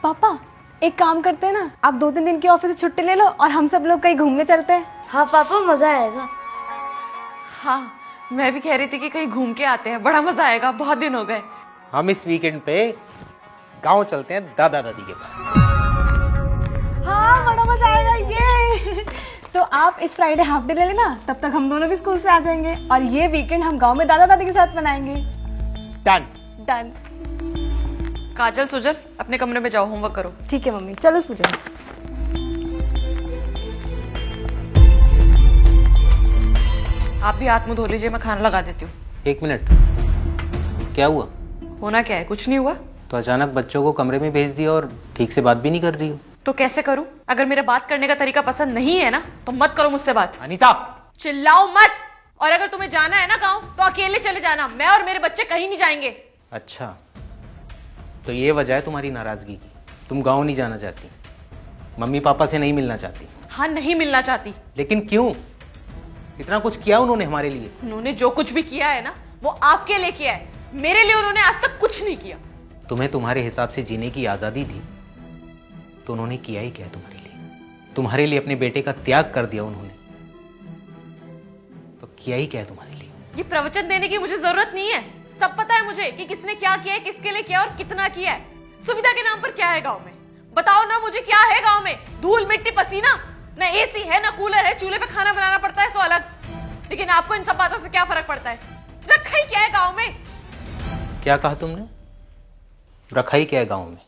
पापा एक काम करते हैं ना, आप 2-3 दिन की ऑफिस से छुट्टी ले लो और हम सब लोग कहीं घूमने चलते हैं। हाँ पापा मजा आएगा। हाँ, मैं भी कह रही थी कि कहीं घूम के आते हैं, बड़ा मजा आएगा, बहुत दिन हो गए। हम इस वीकेंड पे गांव चलते हैं दादा दादी के पास। हाँ बड़ा मजा आएगा ये। तो आप इस फ्राइडे हाफ डे ले लेना, तब तक हम दोनों भी स्कूल से आ जाएंगे और ये वीकेंड हम गांव में दादा दादी के साथ मनाएंगे। डन। डन। काजल सुजल अपने कमरे में जाओ, होमवर्क करो। ठीक है मम्मी, चलो सुजल। आप भी हाथ मुंह धो लीजिए, मैं खाना लगा देती हूँ। 1 मिनट, क्या हुआ? होना क्या है, कुछ नहीं हुआ। तो अचानक बच्चों को कमरे में भेज दिया और ठीक से बात भी नहीं कर रही हो। तो कैसे करूँ? अगर मेरा बात करने का तरीका पसंद नहीं है ना तो मत करो मुझसे बात। अनीता, चिल्लाओ मत। और अगर तुम्हें जाना है ना गाँव तो अकेले चले जाना, मैं और मेरे बच्चे कहीं नहीं जाएंगे। अच्छा तो ये वजह है तुम्हारी नाराजगी की, तुम गांव नहीं जाना चाहती, मम्मी पापा से नहीं मिलना चाहती। हाँ, नहीं मिलना चाहती। लेकिन क्यों? इतना कुछ किया उन्होंने हमारे लिए। उन्होंने जो कुछ भी किया है ना वो आपके लिए किया है, मेरे लिए उन्होंने आज तक कुछ नहीं किया। तुम्हें तुम्हारे हिसाब से जीने की आजादी दी तो उन्होंने किया ही क्या है तुम्हारे लिए? तुम्हारे लिए अपने बेटे का त्याग कर दिया उन्होंने, तो किया ही क्या है तुम्हारे लिए? ये प्रवचन देने की मुझे जरूरत नहीं है, सब पता है मुझे कि किसने क्या किया है, किसके लिए किया और कितना किया है। सुविधा के नाम पर क्या है गांव में? बताओ ना मुझे, क्या है गांव में? धूल मिट्टी पसीना, ना एसी है ना कूलर है, चूल्हे पे खाना बनाना पड़ता है सो अलग। लेकिन आपको इन सब बातों से क्या फर्क पड़ता है? रखा ही क्या है गांव में? क्या कहा तुमने? रखा ही क्या है गांव में?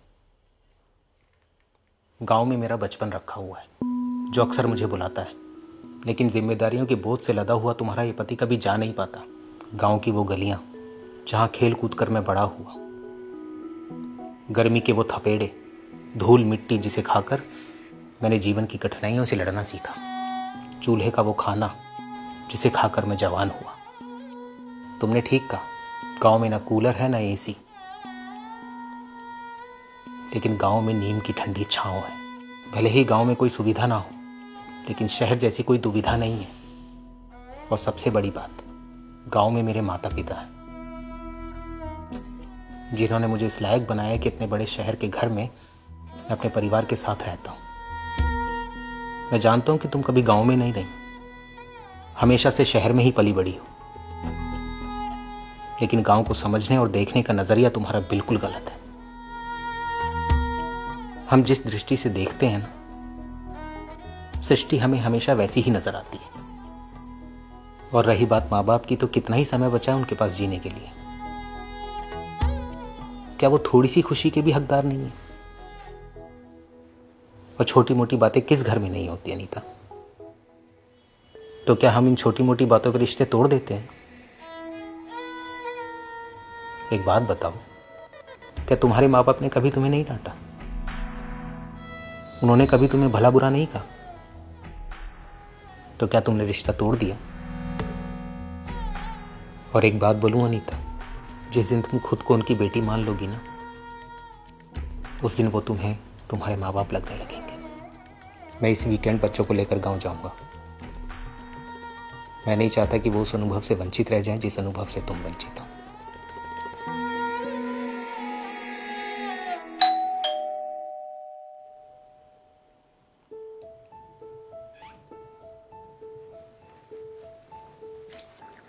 गांव में मेरा बचपन रखा हुआ है जो अक्सर मुझे बुलाता है, लेकिन जिम्मेदारियों के बोझ से लदा हुआ तुम्हारा ये पति कभी जा नहीं पाता। गांव की वो गलियां जहां खेल कूद कर मैं बड़ा हुआ, गर्मी के वो थपेड़े, धूल मिट्टी जिसे खाकर मैंने जीवन की कठिनाइयों से लड़ना सीखा, चूल्हे का वो खाना जिसे खाकर मैं जवान हुआ। तुमने ठीक कहा, गांव में ना कूलर है ना एसी, लेकिन गांव में नीम की ठंडी छांव है। भले ही गांव में कोई सुविधा ना हो, लेकिन शहर जैसी कोई दुविधा नहीं है। और सबसे बड़ी बात, गांव में मेरे माता पिता हैं जिन्होंने मुझे इस लायक बनाया कि इतने बड़े शहर के घर में मैं अपने परिवार के साथ रहता हूं। मैं जानता हूं कि तुम कभी गांव में नहीं रही, हमेशा से शहर में ही पली बड़ी हो, लेकिन गांव को समझने और देखने का नजरिया तुम्हारा बिल्कुल गलत है। हम जिस दृष्टि से देखते हैं ना, सृष्टि हमें हमेशा वैसी ही नजर आती है। और रही बात माँ बाप की, तो कितना ही समय बचा है उनके पास जीने के लिए? क्या वो थोड़ी सी खुशी के भी हकदार नहीं है? और छोटी मोटी बातें किस घर में नहीं होती अनीता? तो क्या हम इन छोटी मोटी बातों पर रिश्ते तोड़ देते हैं? एक बात बताओ, क्या तुम्हारे माँ बाप ने कभी तुम्हें नहीं डांटा? उन्होंने कभी तुम्हें भला बुरा नहीं कहा? तो क्या तुमने रिश्ता तोड़ दिया? और एक बात बोलूं अनीता, जिस दिन तुम खुद को उनकी बेटी मान लोगी ना, उस दिन वो तुम्हें तुम्हारे माँ बाप लगने लगेंगे। मैं इस वीकेंड बच्चों को लेकर गांव जाऊंगा। मैं नहीं चाहता कि वो उस अनुभव से वंचित रह जाएं जिस अनुभव से तुम वंचित हो।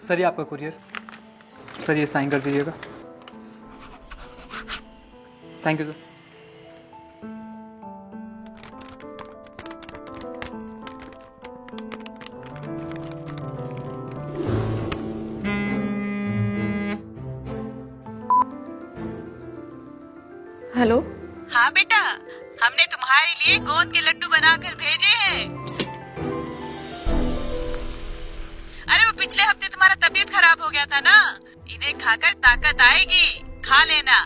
सर ये आपका कुरियर, सर ये साइन कर दीजिएगा। Thank you sir. हेलो। हाँ बेटा, हमने तुम्हारे लिए गोंद के लड्डू बनाकर भेजे हैं। अरे वो पिछले हफ्ते तुम्हारा तबीयत खराब हो गया था ना, इन्हें खाकर ताकत आएगी, खा लेना।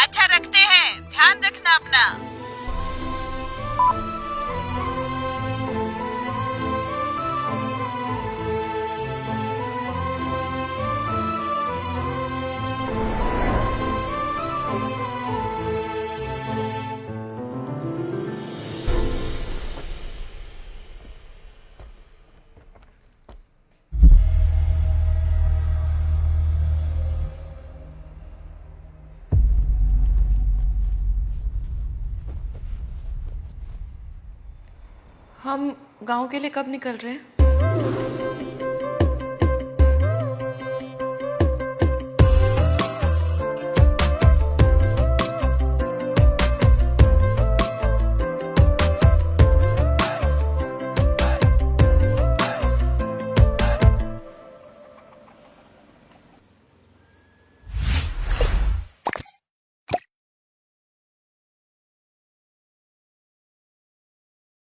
अच्छा रखते हैं, ध्यान रखना अपना। हम गांव के लिए कब निकल रहे हैं?